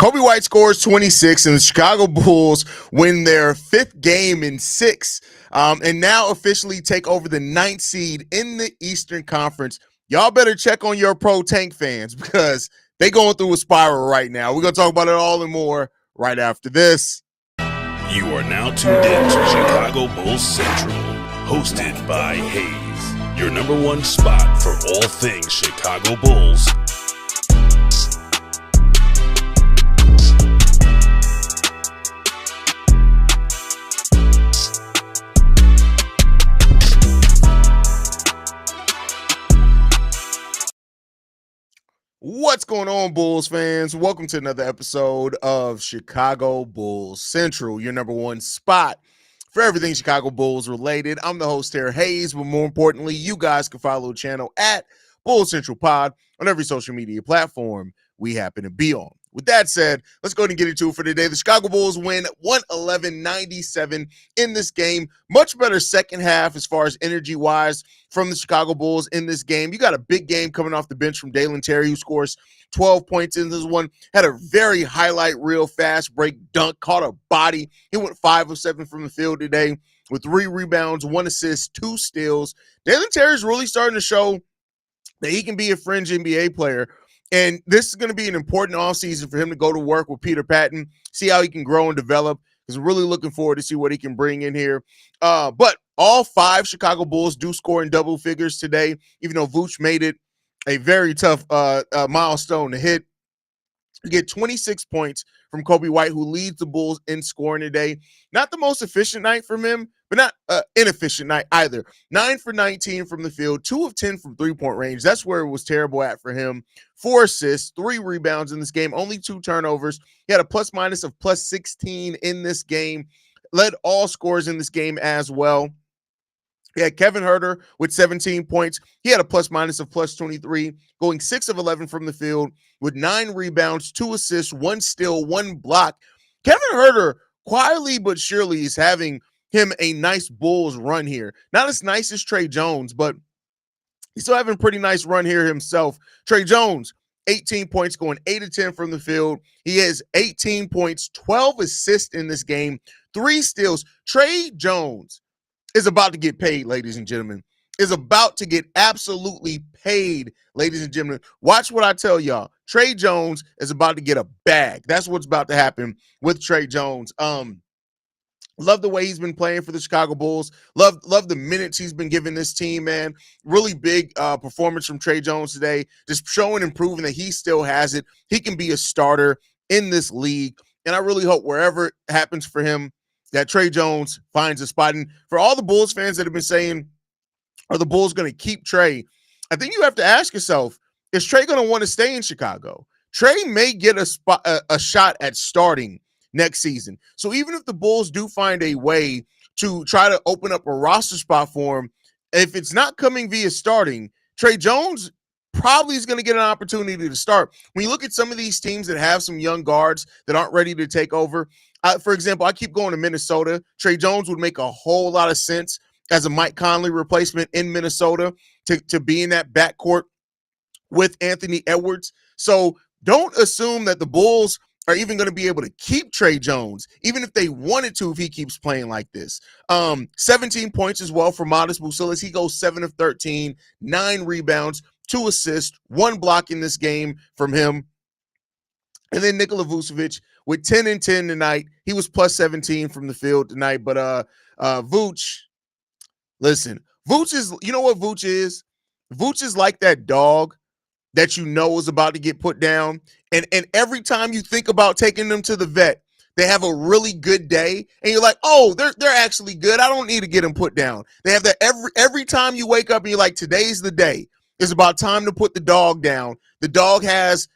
Coby White scores 26, and the Chicago Bulls win their fifth game in six, and now officially take over the ninth seed in the Eastern Conference. Y'all better check on your pro tank fans because they going through a spiral right now. We're going to talk about it all and more right after this. You are now tuned in to Chicago Bulls Central, hosted by Hayes, your number one spot for all things Chicago Bulls. What's going on, Bulls fans? Welcome to another episode of Chicago Bulls Central, your number one spot for everything Chicago Bulls related. I'm the host here, Hayes, but more importantly, you guys can follow the channel at Bulls Central Pod on every social media platform we happen to be on. With that said, let's go ahead and get into it for today. The Chicago Bulls win 111-97 in this game. Much better second half as far as energy-wise from the Chicago Bulls in this game. You got a big game coming off the bench from Dalen Terry, who scores 12 points in this one. Had a very highlight reel fast break dunk, caught a body. He went 5 of 7 from the field today with 3 rebounds, 1 assist, 2 steals. Dalen Terry's really starting to show that he can be a fringe NBA player. And this is going to be an important offseason for him to go to work with Peter Patton, see how he can grow and develop, because we're really looking forward to see what he can bring in here. But all 5 Chicago Bulls do score in double figures today, even though Vooch made it a very tough milestone to hit. You get 26 points from Coby White, who leads the Bulls in scoring today. Not the most efficient night from him, but not inefficient night either. 9 for 19 from the field, 2 of 10 from three-point range. That's where it was terrible at for him. 4 assists, 3 rebounds in this game, only 2 turnovers. He had a plus-minus of plus 16 in this game. Led all scorers in this game as well. He had Kevin Huerter with 17 points. He had a plus-minus of plus 23, going 6 of 11 from the field with 9 rebounds, 2 assists, 1 steal, 1 block. Kevin Huerter, quietly but surely, is having him a nice Bulls run here. Not as nice as Trey Jones, but he's still having a pretty nice run here himself. Trey Jones, 18 points, going 8 of 10 from the field. He has 18 points, 12 assists in this game, 3 steals. Trey Jones is about to get paid, ladies and gentlemen. Is about to get absolutely paid, ladies and gentlemen. Watch what I tell y'all. Trey Jones is about to get a bag. That's what's about to happen with Trey Jones. Love the way he's been playing for the Chicago Bulls. Love the minutes he's been giving this team, man. Really big performance from Trey Jones today. Just showing and proving that he still has it. He can be a starter in this league. And I really hope wherever it happens for him, that Trey Jones finds a spot. And for all the Bulls fans that have been saying, are the Bulls going to keep Trey? I think you have to ask yourself, is Trey going to want to stay in Chicago? Trey may get a shot at starting next season. So even if the Bulls do find a way to try to open up a roster spot for him, if it's not coming via starting, Trey Jones probably is going to get an opportunity to start. When you look at some of these teams that have some young guards that aren't ready to take over, for example, I keep going to Minnesota. Trey Jones would make a whole lot of sense as a Mike Conley replacement in Minnesota to be in that backcourt with Anthony Edwards. So don't assume that the Bulls are even going to be able to keep Trey Jones, even if they wanted to, if he keeps playing like this. 17 points as well for Modest Vucevic. He goes 7 of 13, 9 rebounds, 2 assists, 1 block in this game from him. And then Nikola Vucevic with 10 and 10 tonight. He was plus 17 from the field tonight. But Vooch, listen, Vooch is, you know what Vooch is? Vooch is like that dog that you know is about to get put down. And every time you think about taking them to the vet, they have a really good day. And you're like, oh, they're actually good. I don't need to get them put down. They have that every time you wake up and you're like, today's the day. It's about time to put the dog down. The dog has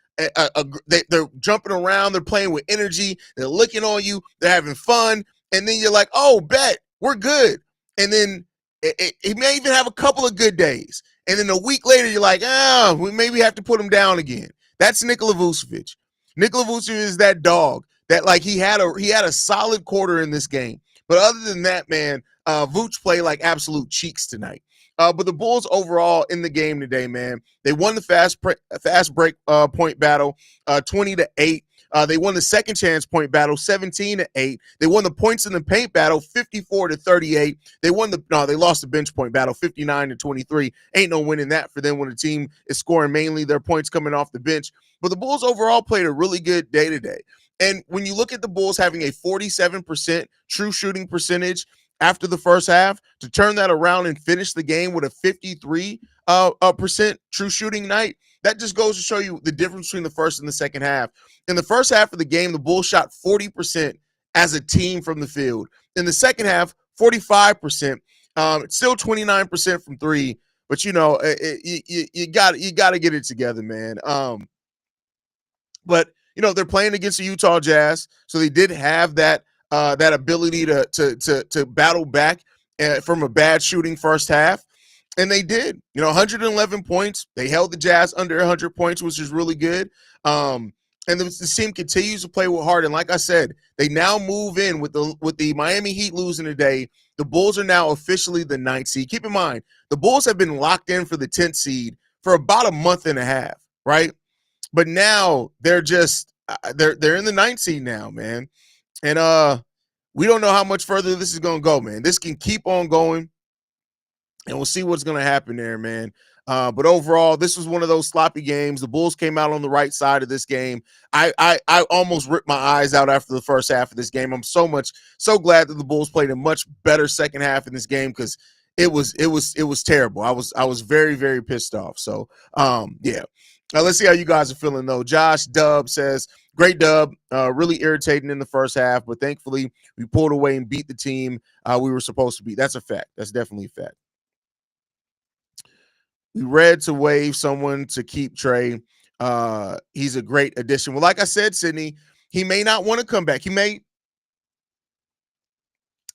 they're jumping around. They're playing with energy. They're licking on you. They're having fun. And then you're like, oh, bet, we're good. And then he may even have a couple of good days. And then a week later, you're like, we maybe have to put him down again. That's Nikola Vucevic. Nikola Vucevic is that dog that, like, he had a solid quarter in this game. But other than that, man, Vooch played like absolute cheeks tonight. But the Bulls overall in the game today, man, they won the fast break point battle 20-8. They won the second chance point battle 17-8. They won the points in the paint battle 54-38. They lost the bench point battle 59-23. Ain't no winning that for them when the team is scoring mainly their points coming off the bench. But the Bulls overall played a really good day today. And when you look at the Bulls having a 47% true shooting percentage after the first half, to turn that around and finish the game with a 53% true shooting night, that just goes to show you the difference between the first and the second half. In the first half of the game, the Bulls shot 40% as a team from the field. In the second half, 45%. It's still 29% from three, but you got to get it together, man. But they're playing against the Utah Jazz, so they did have that ability to battle back from a bad shooting first half. And they did, 111 points. They held the Jazz under 100 points, which is really good. And the team continues to play with heart. And like I said, they now move in with the Miami Heat losing today. The Bulls are now officially the 9th seed. Keep in mind, the Bulls have been locked in for the 10th seed for about a month and a half, right? But now they're just they're in the 9th seed now, man. And we don't know how much further this is going to go, man. This can keep on going. And we'll see what's going to happen there, man. But overall, this was one of those sloppy games. The Bulls came out on the right side of this game. I almost ripped my eyes out after the first half of this game. I'm so glad that the Bulls played a much better second half in this game, because it was terrible. I was very, very pissed off. So yeah. Let's see how you guys are feeling though. Josh Dub says, great dub, really irritating in the first half, but thankfully we pulled away and beat the team we were supposed to beat. That's a fact. That's definitely a fact. We read to waive someone to keep Trey. He's a great addition. Well, like I said, Sydney, he may not want to come back.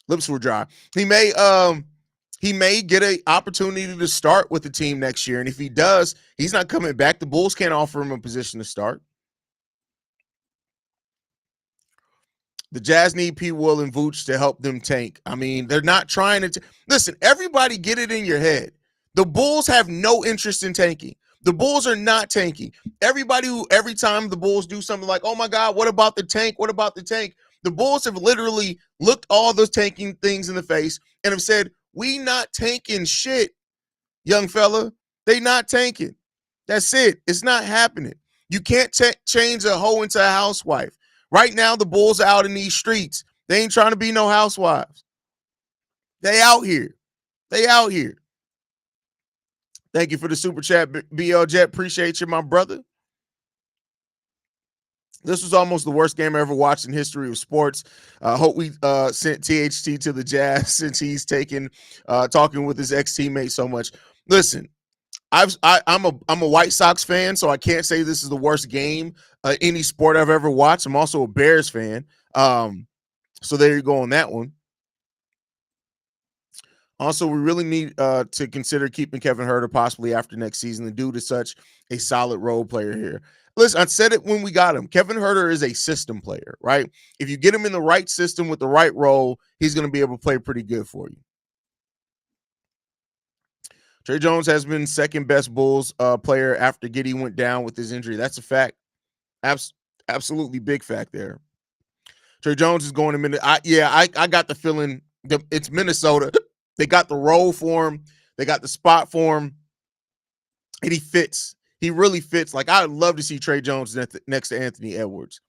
Lips were dry. He may get an opportunity to start with the team next year. And if he does, he's not coming back. The Bulls can't offer him a position to start. The Jazz need P. Will and Vooch to help them tank. I mean, they're not trying to listen, everybody get it in your head. The Bulls have no interest in tanking. The Bulls are not tanking. Every time the Bulls do something like, oh my God, what about the tank? What about the tank? The Bulls have literally looked all those tanking things in the face and have said, we not tanking shit, young fella. They not tanking. That's it. It's not happening. You can't change a hoe into a housewife. Right now, the Bulls are out in these streets. They ain't trying to be no housewives. They out here. Thank you for the super chat, BL Jet. Appreciate you, my brother. This was almost the worst game I ever watched in history of sports. Hope we sent THT to the Jazz since he's talking with his ex-teammate so much. Listen, I'm a White Sox fan, so I can't say this is the worst game any sport I've ever watched. I'm also a Bears fan. So there you go on that one. Also, we really need to consider keeping Kevin Huerter possibly after next season. The dude is such a solid role player here. Listen, I said it when we got him. Kevin Huerter is a system player, right? If you get him in the right system with the right role, he's going to be able to play pretty good for you. Trey Jones has been second best Bulls player after Giddey went down with his injury. That's a fact. Absolutely big fact there. Trey Jones is going to minute. I got the feeling it's Minnesota. They got the role for him. They got the spot for him. And he fits. He really fits. Like, I would love to see Trey Jones next to Anthony Edwards.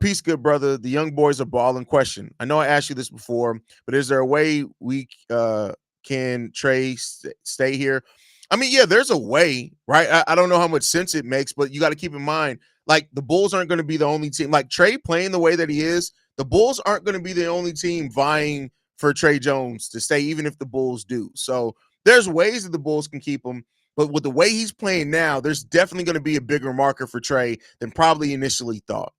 Peace, good brother. The young boys are balling. Question. I know I asked you this before, but is there a way we can Trey stay here? I mean, yeah, there's a way, right? I don't know how much sense it makes, but you got to keep in mind, like, the Bulls aren't going to be the only team. Like, Trey playing the way that he is, the Bulls aren't going to be the only team vying for Trey Jones to stay, even if the Bulls do. So there's ways that the Bulls can keep him, but with the way he's playing now, there's definitely going to be a bigger marker for Trey than probably initially thought.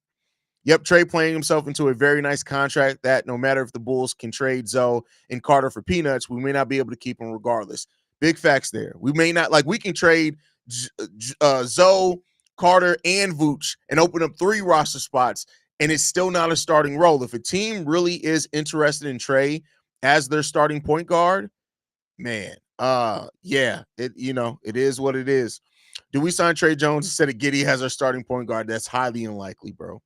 Yep, Trey playing himself into a very nice contract that no matter if the Bulls can trade Zoe and Carter for peanuts, we may not be able to keep him regardless. Big facts there. We may not, like, we can trade Zoe, Carter, and Vooch and open up 3 roster spots, and it's still not a starting role. If a team really is interested in Trey as their starting point guard, man, yeah, it is what it is. Do we sign Trey Jones instead of Giddey as our starting point guard? That's highly unlikely, bro.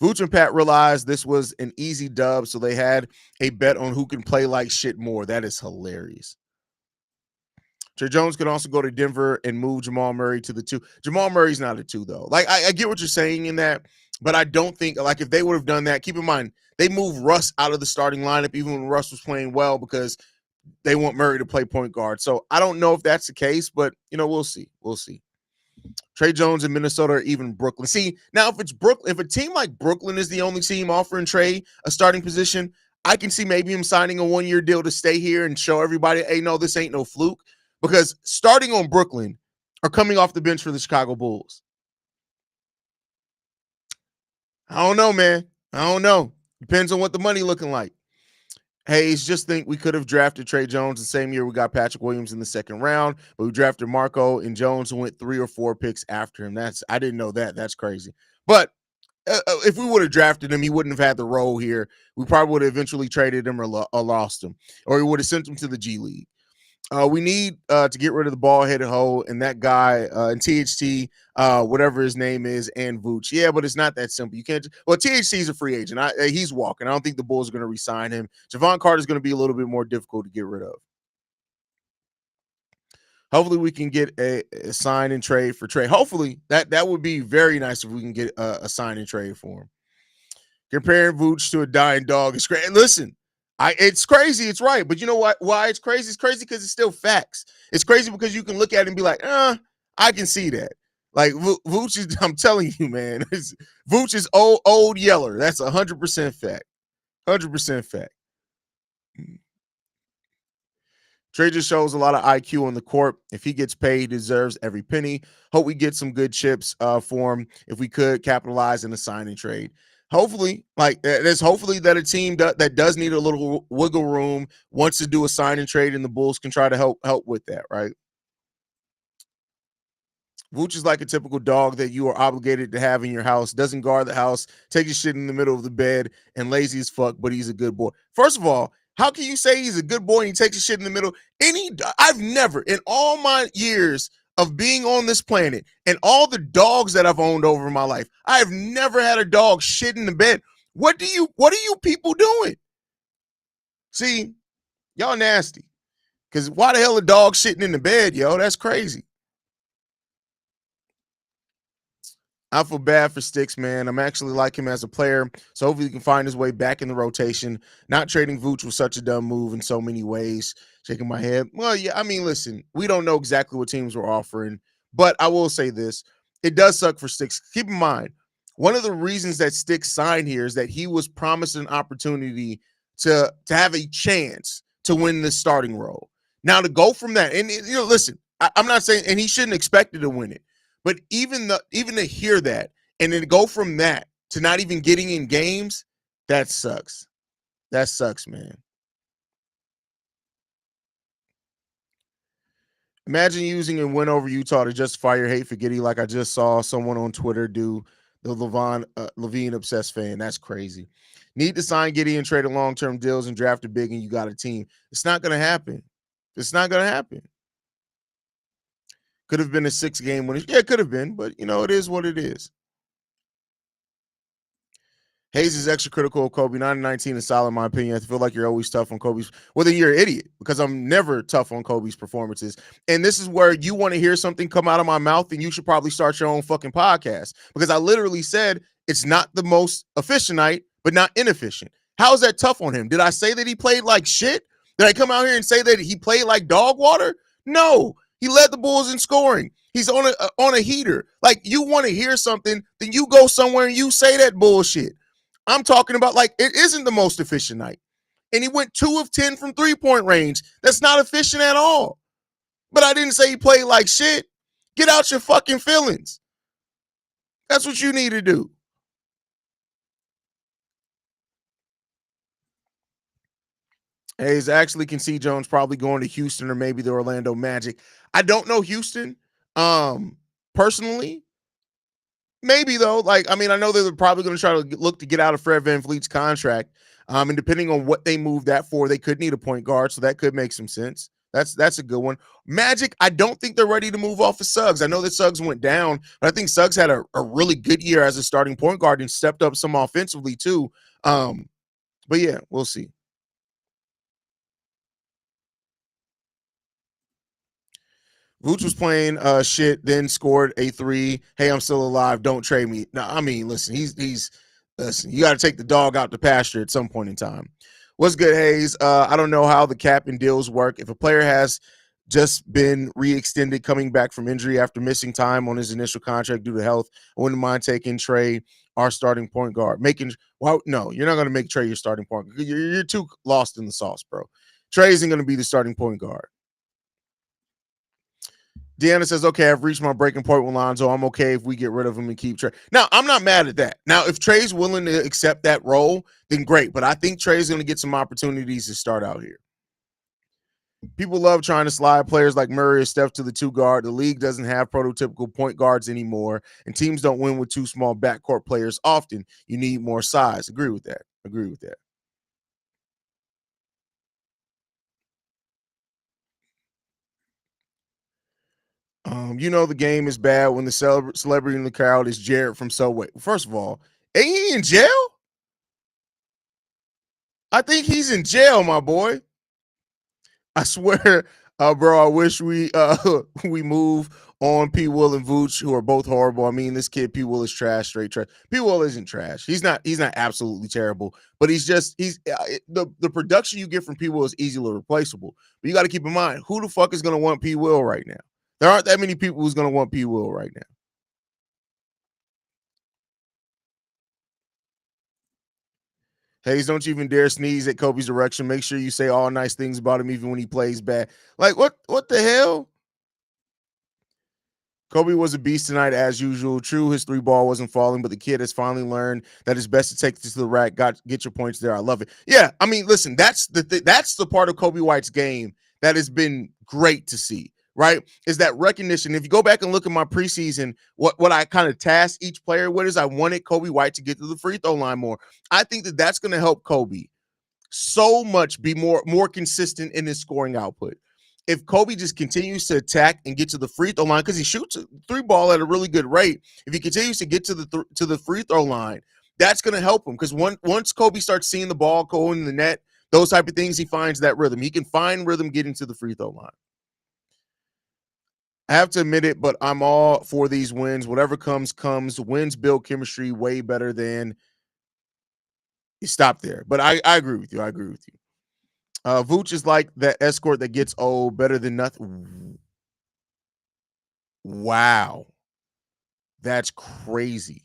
Vooch and Pat realized this was an easy dub, so they had a bet on who can play like shit more. That is hilarious. Trey Jones could also go to Denver and move Jamal Murray to the 2. Jamal Murray's not a 2, though. Like, I get what you're saying in that, but I don't think, like, if they would have done that, keep in mind, they moved Russ out of the starting lineup even when Russ was playing well because they want Murray to play point guard. So I don't know if that's the case, but, we'll see. We'll see. Trey Jones in Minnesota or even Brooklyn. See, now if it's Brooklyn, if a team like Brooklyn is the only team offering Trey a starting position, I can see maybe him signing a 1-year deal to stay here and show everybody, hey, no, this ain't no fluke. Because starting on Brooklyn are coming off the bench for the Chicago Bulls. I don't know, man. I don't know. Depends on what the money looking like. Hayes, just think we could have drafted Trey Jones the same year we got Patrick Williams in the second round, but we drafted Marco and Jones and went 3 or 4 picks after him. I didn't know that. That's crazy. But if we would have drafted him, he wouldn't have had the role here. We probably would have eventually traded him or lost him, or we would have sent him to the G League. We need to get rid of the ball-headed hoe and that guy and THT, whatever his name is, and Vooch. Yeah, but it's not that simple. You can't. Well, THT is a free agent. He's walking. I don't think the Bulls are going to re-sign him. Javon Carter is going to be a little bit more difficult to get rid of. Hopefully, we can get a sign and trade for Trey. Hopefully, that would be very nice if we can get a sign and trade for him. Comparing Vooch to a dying dog is great. Listen. It's crazy. It's right. But you know what? Why it's crazy? It's crazy because it's still facts. It's crazy because you can look at it and be like, I can see that. Like Vooch is, I'm telling you, man, Vooch is old Yeller. That's 100% fact. 100% fact. Trey just shows a lot of IQ on the court. If he gets paid, he deserves every penny. Hope we get some good chips for him if we could capitalize in a sign and trade. Hopefully, like there's hopefully that a team that does need a little wiggle room wants to do a sign and trade, and the Bulls can try to help with that, right? Vooch is like a typical dog that you are obligated to have in your house. Doesn't guard the house, takes his shit in the middle of the bed, and lazy as fuck, but he's a good boy. First of all, how can you say he's a good boy and he takes his shit in the middle? I've never, in all my years of being on this planet and all the dogs that I've owned over my life, I have never had a dog shit in the bed. What are you people doing? See, y'all nasty. Because why the hell a dog shitting in the bed, yo? That's crazy. I feel bad for Sticks, man. I'm actually like him as a player, so hopefully he can find his way back in the rotation. Not trading Vooch was such a dumb move in so many ways. Shaking my head. Well, yeah, I mean, listen, we don't know exactly what teams were offering, but I will say this. It does suck for Sticks. Keep in mind, one of the reasons that Sticks signed here is that he was promised an opportunity to have a chance to win the starting role. Now, to go from that, and listen, I'm not saying, and he shouldn't expect to win it. But even to hear that and then go from that to not even getting in games, that sucks. That sucks, man. Imagine using a win over Utah to justify your hate for Giddey, like I just saw someone on Twitter do. The Levine obsessed fan. That's crazy. Need to sign Giddey and trade a long-term deals and draft a big, and you got a team. It's not going to happen. It's not going to happen. Could have been a 6-game winner. Yeah, it could have been, but it is what it is. Hayes is extra critical of Coby. 9-19 is solid, in my opinion. I feel like you're always tough on Coby's. Well, then you're an idiot because I'm never tough on Coby's performances. And this is where you want to hear something come out of my mouth, and you should probably start your own fucking podcast because I literally said it's not the most efficient night, but not inefficient. How is that tough on him? Did I say that he played like shit? Did I come out here and say that he played like dog water? No. He led the Bulls in scoring. He's on a heater. Like, you want to hear something, then you go somewhere and you say that bullshit. I'm talking about, like, it isn't the most efficient night. And he went 2 of 10 from three-point range. That's not efficient at all. But I didn't say he played like shit. Get out your fucking feelings. That's what you need to do. Hayes actually can see Jones probably going to Houston or maybe the Orlando Magic. I don't know Houston personally. Maybe, though. Like, I mean, I know they're probably going to try to look to get out of Fred VanVleet's contract. And depending on what they move that for, they could need a point guard, so that could make some sense. That's a good one. Magic, I don't think they're ready to move off of Suggs. I know that Suggs went down, but I think Suggs had a really good year as a starting point guard and stepped up some offensively too. But yeah, we'll see. Vooch was playing shit, then scored a three. Hey, I'm still alive. Don't trade me. No, I mean, listen, he's listen, you got to take the dog out the pasture at some point in time. What's good, Hayes? I don't know how the cap and deals work. If a player has just been re-extended coming back from injury after missing time on his initial contract due to health, I wouldn't mind taking Trey, our starting point guard. Well, no, you're not going to make Trey your starting point guard. You're too lost in the sauce, bro. Trey isn't going to be the starting point guard. Deanna says, okay, I've reached my breaking point with Lonzo. I'm okay if we get rid of him and keep Trey. Now, I'm not mad at that. Now, if Trey's willing to accept that role, then great. But I think Trey's going to get some opportunities to start out here. People love trying to slide players like Murray or Steph to the two guard. The league doesn't have prototypical point guards anymore, and teams don't win with two small backcourt players often. You need more size. Agree with that. The game is bad when the celebrity in the crowd is Jared from Subway. First of all, ain't he in jail? I think he's in jail, my boy. I swear, bro, I wish we we move on P. Will and Vooch, who are both horrible. I mean, this kid, P. Will, is trash, straight trash. P. Will isn't trash. He's not absolutely terrible, but he's the production you get from P. Will is easily replaceable. But you got to keep in mind, who the fuck is going to want P. Will right now? There aren't that many people who's going to want P. Will right now. Hayes, don't you even dare sneeze at Kobe's direction. Make sure you say all nice things about him, even when he plays bad. Like, what the hell? Kobe was a beast tonight, as usual. True, his three ball wasn't falling, but the kid has finally learned that it's best to take this to the rack. Get your points there. I love it. Yeah, I mean, listen, that's the part of Coby White's game that has been great to see. Right, is that recognition. If you go back and look at my preseason, what I kind of tasked each player with is I wanted Coby White to get to the free throw line more. I think that's going to help Kobe so much be more consistent in his scoring output. If Kobe just continues to attack and get to the free throw line, because he shoots a three ball at a really good rate, if he continues to get to the free throw line, that's going to help him. Because once Kobe starts seeing the ball go in the net, those type of things, he finds that rhythm. He can find rhythm getting to the free throw line. I have to admit it, but I'm all for these wins. Whatever comes. Wins build chemistry way better than you stop there. But I agree with you. Vooch is like that escort that gets old, better than nothing. Wow. That's crazy.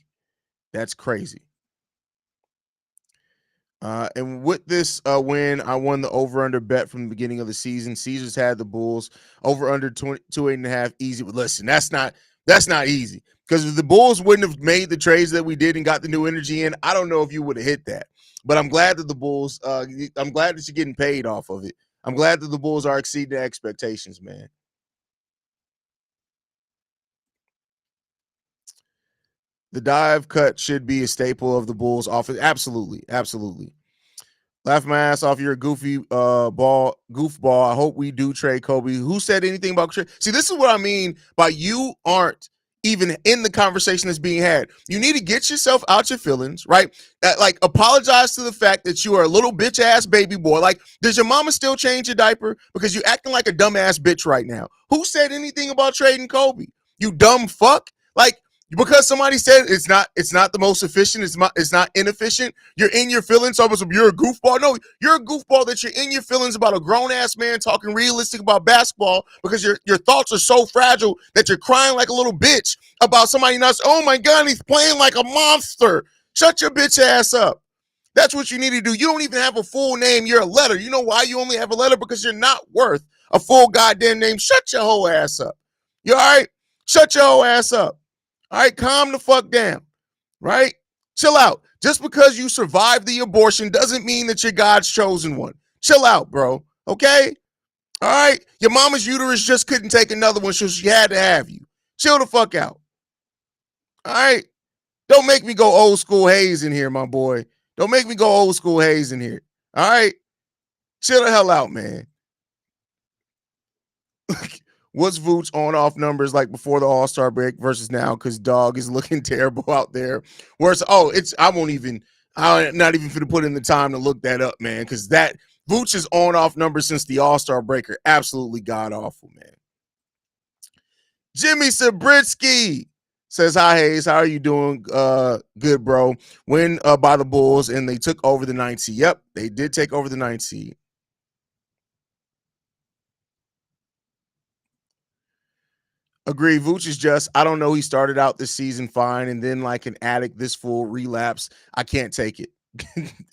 And with this win, I won the over-under bet from the beginning of the season. Caesars had the Bulls over-under 28.5 easy. But listen, that's not easy, because if the Bulls wouldn't have made the trades that we did and got the new energy in, I don't know if you would have hit that. But I'm glad that the Bulls, I'm glad that you're getting paid off of it. I'm glad that the Bulls are exceeding expectations, man. The dive cut should be a staple of the Bulls offense. Absolutely. Laugh my ass off. You're a goofball. I hope we do trade Kobe. Who said anything about trade? See, this is what I mean by you aren't even in the conversation that's being had. You need to get yourself out your feelings, right? Like, apologize to the fact that you are a little bitch ass baby boy. Like, does your mama still change your diaper? Because you're acting like a dumbass bitch right now. Who said anything about trading Kobe? You dumb fuck. Like, because somebody said it's not the most efficient, it's not inefficient, you're in your feelings. So you're a goofball. No, you're a goofball that you're in your feelings about a grown-ass man talking realistic about basketball, because your thoughts are so fragile that you're crying like a little bitch about somebody not. Oh my God, he's playing like a monster. Shut your bitch ass up. That's what you need to do. You don't even have a full name. You're a letter. You know why you only have a letter? Because you're not worth a full goddamn name. Shut your whole ass up. You all right? Shut your whole ass up. All right, calm the fuck down, right? Chill out. Just because you survived the abortion doesn't mean that you're God's chosen one. Chill out, bro, okay? All right? Your mama's uterus just couldn't take another one, so she had to have you. Chill the fuck out. All right? Don't make me go old school Hayes in here, my boy. Don't make me go old school Hayes in here. All right? Chill the hell out, man. What's Vooch on-off numbers like before the All-Star break versus now? Because dog is looking terrible out there. Whereas, I'm not even going to put in the time to look that up, man, because that Vooch's on-off numbers since the All-Star break are absolutely god-awful, man. Jimmy Sabritsky says, hi, Hayes. How are you doing? Good, bro. Win by the Bulls, and they took over the 9th seed. Yep, they did take over the 9th seed. Agree. Vooch is just, I don't know. He started out this season fine, and then like an addict, this full relapse. I can't take it.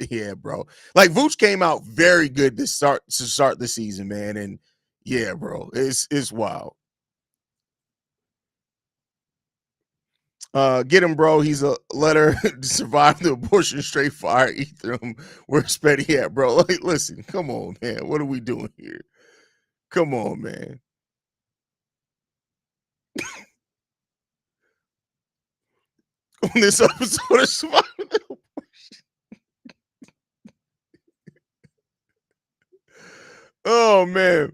Yeah, bro. Like Vooch came out very good to start the season, man. And yeah, bro, it's wild. Get him, bro. He's a letter to survive the abortion straight fire. Eat them. Where's Petty at, bro? Like, listen, come on, man. What are we doing here? Come on, man. On this episode of Surviving the Oh man.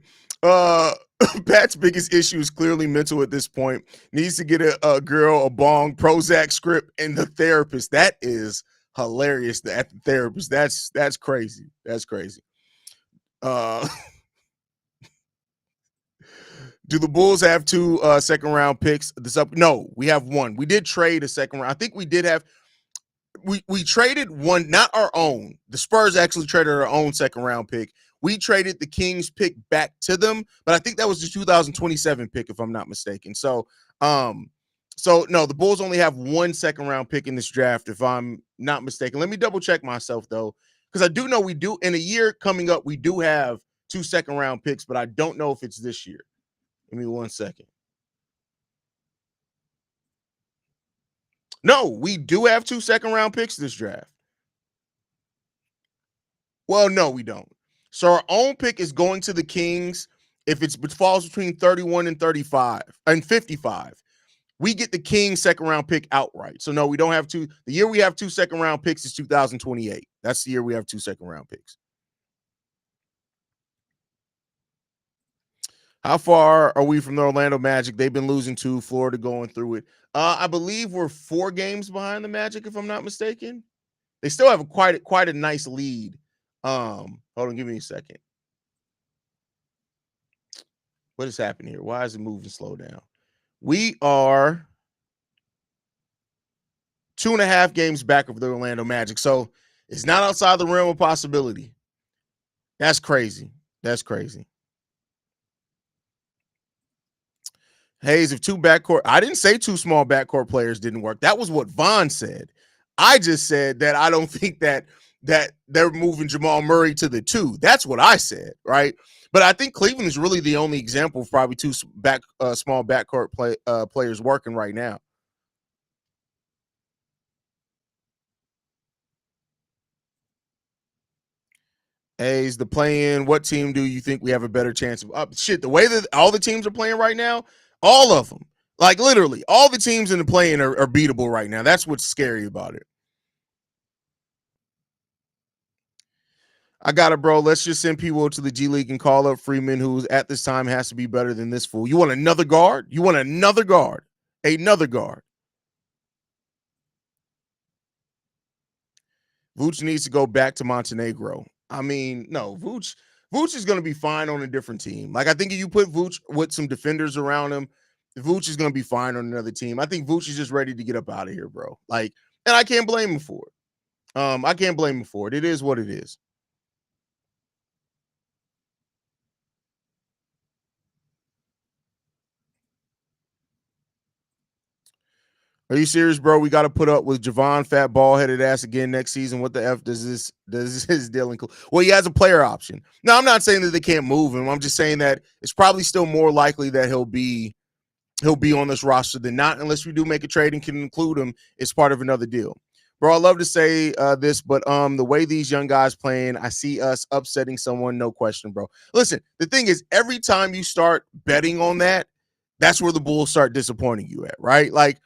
Pat's biggest issue is clearly mental at this point. Needs to get a girl a bong Prozac script and the therapist. That is hilarious. At the therapist. That's crazy. That's crazy. Do the Bulls have 2 second round picks? No, we have 1. We did trade a second round. I think we did have we traded one, not our own. The Spurs actually traded our own second round pick. We traded the Kings pick back to them, but I think that was the 2027 pick, if I'm not mistaken. So no, the Bulls only have 1 second round pick in this draft, if I'm not mistaken. Let me double check myself though, because I do know we do in a year coming up, we do have 2 second round picks, but I don't know if it's this year. Give me 1 second. No, we do have 2 second round picks this draft. Well, no, we don't. So our own pick is going to the Kings if it falls between 31 and 35 and 55. We get the Kings second round pick outright. So no, we don't have 2. The year we have 2 second round picks is 2028. That's the year we have 2 second round picks. How far are we from the Orlando Magic? They've been losing to Florida, going through it. I believe we're 4 games behind the Magic, if I'm not mistaken. They still have quite a nice lead. Hold on, give me a second. What is happening here? Why is it moving slow down? We are 2.5 games back of the Orlando Magic. So it's not outside the realm of possibility. That's crazy. That's crazy. Hayes, if 2 backcourt, I didn't say 2 small backcourt players didn't work. That was what Vaughn said. I just said that I don't think that they're moving Jamal Murray to the 2. That's what I said, right? But I think Cleveland is really the only example of probably 2 small backcourt players working right now. Hayes, the play-in, what team do you think we have a better chance of? The way that all the teams are playing right now, all of them, like literally all the teams in the play-in are beatable right now. That's what's scary about it. I got it, bro. Let's just send people to the G League and call up Freeman, who at this time has to be better than this fool. You want another guard? You want another guard? Another guard. Vooch needs to go back to Montenegro. I mean, no, Vooch is going to be fine on a different team. Like, I think if you put Vooch with some defenders around him, Vooch is going to be fine on another team. I think Vooch is just ready to get up out of here, bro. Like, and I can't blame him for it. I can't blame him for it. It is what it is. Are you serious, bro? We got to put up with Javon, fat ball-headed ass again next season. What the F does this deal include? Well, he has a player option. Now, I'm not saying that they can't move him. I'm just saying that it's probably still more likely that he'll be on this roster than not, unless we do make a trade and can include him as part of another deal. Bro, I love to say this, but the way these young guys playing, I see us upsetting someone, no question, bro. Listen, the thing is, every time you start betting on that, that's where the Bulls start disappointing you at, right? Like,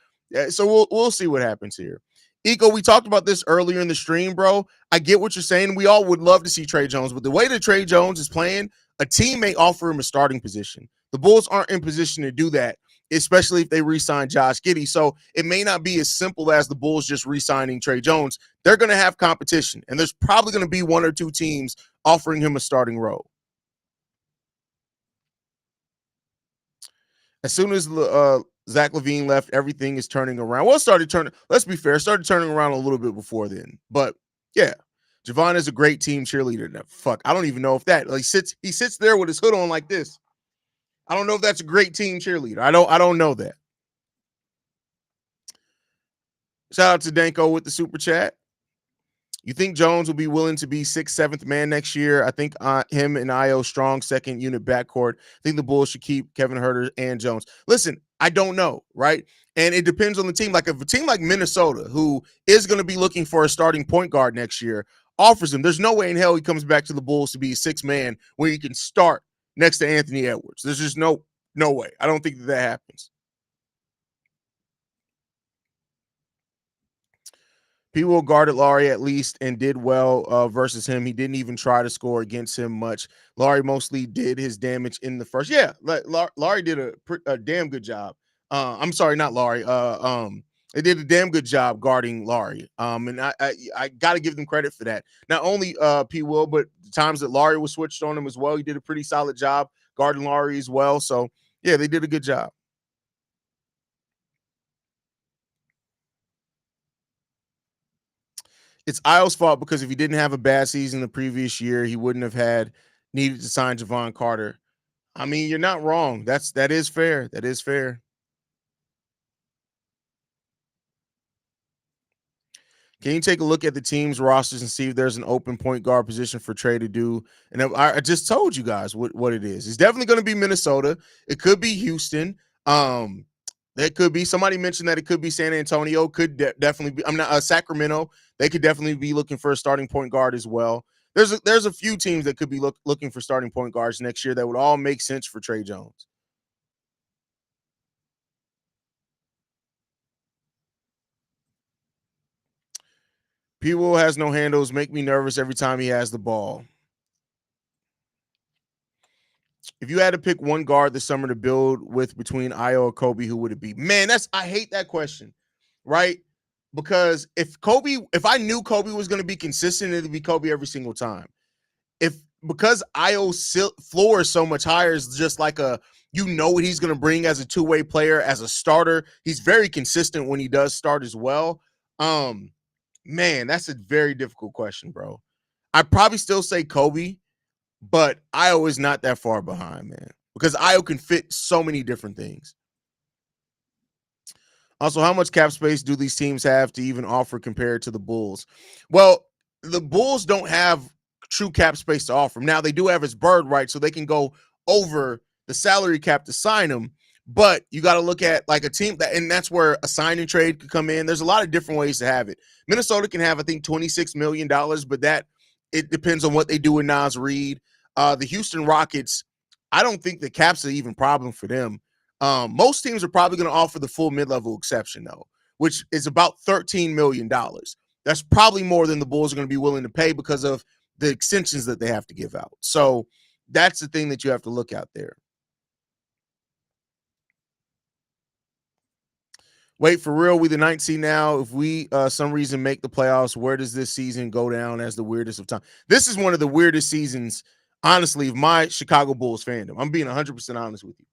so we'll see what happens here. Eco, we talked about this earlier in the stream, bro. I get what you're saying. We all would love to see Trey Jones, but the way that Trey Jones is playing, a team may offer him a starting position. The Bulls aren't in position to do that, especially if they re-sign Josh Giddey. So it may not be as simple as the Bulls just re-signing Trey Jones. They're going to have competition, and there's probably going to be one or two teams offering him a starting role. As soon as Zach LaVine left, everything is turning around. Well, it started turning. Let's be fair, it started turning around a little bit before then. But yeah, Javon is a great team cheerleader. Now, fuck, I don't even know if that he sits there with his hood on like this. I don't know if that's a great team cheerleader. I don't know that. Shout out to Danko with the super chat. You think Jones will be willing to be 6th, 7th man next year? I think him and Io strong second unit backcourt. I think the Bulls should keep Kevin Huerter and Jones. Listen, I don't know, right? And it depends on the team. Like if a team like Minnesota, who is going to be looking for a starting point guard next year, offers him, there's no way in hell he comes back to the Bulls to be a 6th man where he can start next to Anthony Edwards. There's just no way. I don't think that happens. People guarded Laurie at least and did well versus him. He didn't even try to score against him much. Laurie mostly did his damage in the first. Yeah, Laurie did a damn good job. I'm sorry, not Laurie. They did a damn good job guarding Laurie. And I got to give them credit for that. Not only P. Will, but the times that Laurie was switched on him as well. He did a pretty solid job guarding Laurie as well. So yeah, they did a good job. It's Io's fault because if he didn't have a bad season the previous year, he wouldn't have had needed to sign Javon Carter. I mean, you're not wrong. That is fair. That is fair. Can you take a look at the team's rosters and see if there's an open point guard position for Trey to do? And I just told you guys what it is. It's definitely going to be Minnesota. It could be Houston. That could be, somebody mentioned that it could be San Antonio. Could definitely be. I'm not Sacramento. They could definitely be looking for a starting point guard as well. There's a few teams that could be looking for starting point guards next year that would all make sense for Trey Jones. P-Will has no handles. Make me nervous every time he has the ball. If you had to pick one guard this summer to build with between Io or Coby, who would it be? Man, I hate that question, right? Because if I knew Coby was going to be consistent, it'd be Coby every single time. Because Io's floor is so much higher, is just like what he's going to bring as a two-way player, as a starter. He's very consistent when he does start as well. Man, that's a very difficult question, bro. I'd probably still say Coby, but Io is not that far behind, man, because Io can fit so many different things. Also, how much cap space do these teams have to even offer compared to the Bulls? Well, the Bulls don't have true cap space to offer. Now, they do have his bird right, so they can go over the salary cap to sign him. But you got to look at like a team and that's where a signing trade could come in. There's a lot of different ways to have it. Minnesota can have, I think, $26 million, but it depends on what they do with Naz Reid. The Houston Rockets, I don't think the cap's an even problem for them. Most teams are probably going to offer the full mid-level exception, though, which is about $13 million. That's probably more than the Bulls are going to be willing to pay because of the extensions that they have to give out. So that's the thing that you have to look out there. Wait, for real, we the 9th seed now. If we some reason make the playoffs, where does this season go down as the weirdest of time? This is one of the weirdest seasons, honestly, of my Chicago Bulls fandom. I'm being 100% honest with you.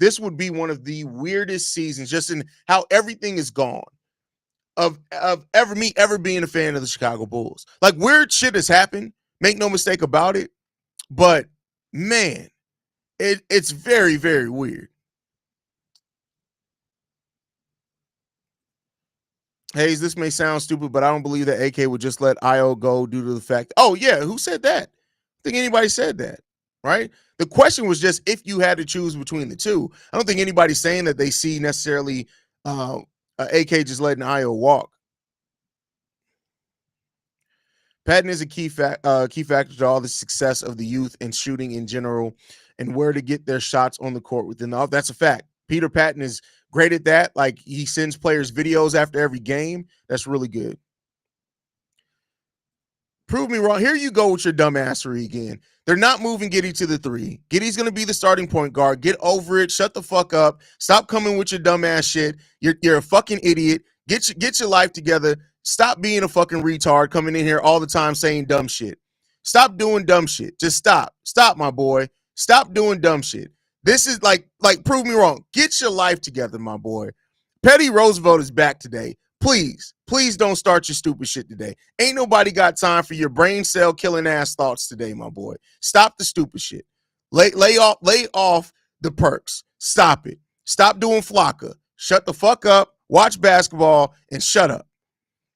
This would be one of the weirdest seasons, just in how everything is gone, of ever being a fan of the Chicago Bulls. Like, weird shit has happened. Make no mistake about it. But man, it's very, very weird. Hayes, this may sound stupid, but I don't believe that AK would just let Io go due to the fact. Oh, yeah. Who said that? I think anybody said that, right? The question was just if you had to choose between the two. I don't think anybody's saying that they see necessarily AK just letting Io walk. Patton is a key factor to all the success of the youth and shooting in general and where to get their shots on the court within the. That's a fact. Peter Patton is great at that. Like, he sends players videos after every game. That's really good. Prove me wrong. Here you go with your dumbassery again. They're not moving Giddey to the 3. Giddey's going to be the starting point guard. Get over it. Shut the fuck up. Stop coming with your dumbass shit. You're a fucking idiot. Get your life together. Stop being a fucking retard coming in here all the time saying dumb shit. Stop doing dumb shit. Just stop. Stop, my boy. Stop doing dumb shit. This is like prove me wrong. Get your life together, my boy. Petty Roosevelt is back today. Please don't start your stupid shit today. Ain't nobody got time for your brain cell killing ass thoughts today, my boy. Stop the stupid shit. Lay off the perks. Stop it. Stop doing flocka. Shut the fuck up. Watch basketball and shut up.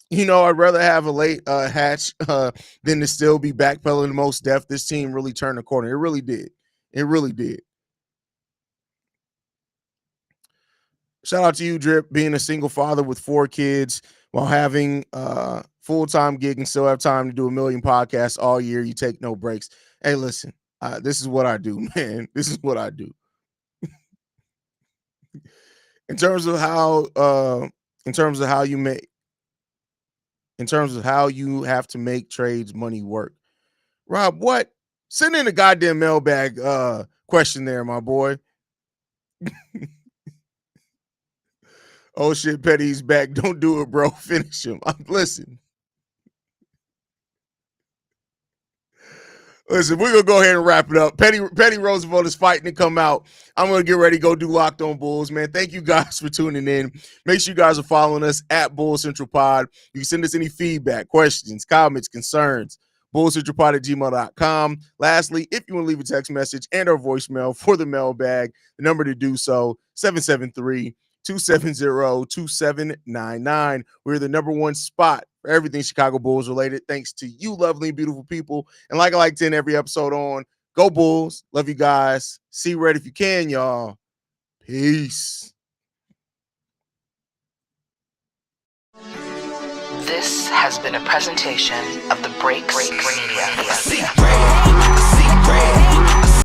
You know, I'd rather have a late hatch than to still be backpedaling the most depth. This team really turned the corner. It really did. It really did. Shout out to you, Drip, being a single father with 4 kids while having a full-time gig and still have time to do a million podcasts all year. You take no breaks. Hey, listen, this is what I do, man. This is what I do. in terms of how you have to make trades money work. Rob, what? Send in a goddamn mailbag question there, my boy. Oh shit, Petty's back. Don't do it, bro. Finish him. Listen, we're gonna go ahead and wrap it up. Petty Roosevelt is fighting to come out. I'm gonna get ready to go do Locked On Bulls, man. Thank you guys for tuning in. Make sure you guys are following us at Bull Central Pod. You can send us any feedback, questions, comments, concerns. bullcentralpod@gmail.com. Lastly, if you want to leave a text message and or voicemail for the mailbag, the number to do so, 773-270-2799. We're the number 1 spot for everything Chicago Bulls related. Thanks to you, lovely, beautiful people. And like I like to end every episode on, go Bulls. Love you guys. See red if you can, y'all. Peace. This has been a presentation of the Breaks Media.